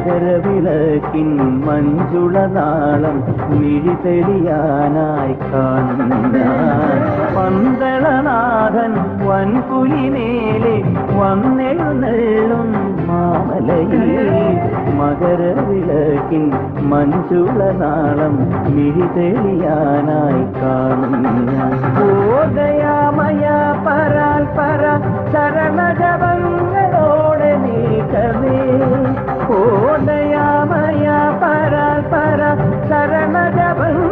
മകരവിളക്കിൻ മഞ്ജുള നാളം മിഴി തെളിയാനായി കാണുന്ന പന്തളനാഥൻ വൻകുലിമേലെ വന്നെഴുന്നള്ളും മാമലയിൽ മകരവിളക്കിൻ മഞ്ജുള നാളം മിഴി തെളിയാനായി കാണുന്ന ഓദയാമയ പരാൽ പര ചരണജപങ്ങളോടെ നീക്കമേ ഓദയാമയ പരാൽ പര ചരണജപങ്ങൾ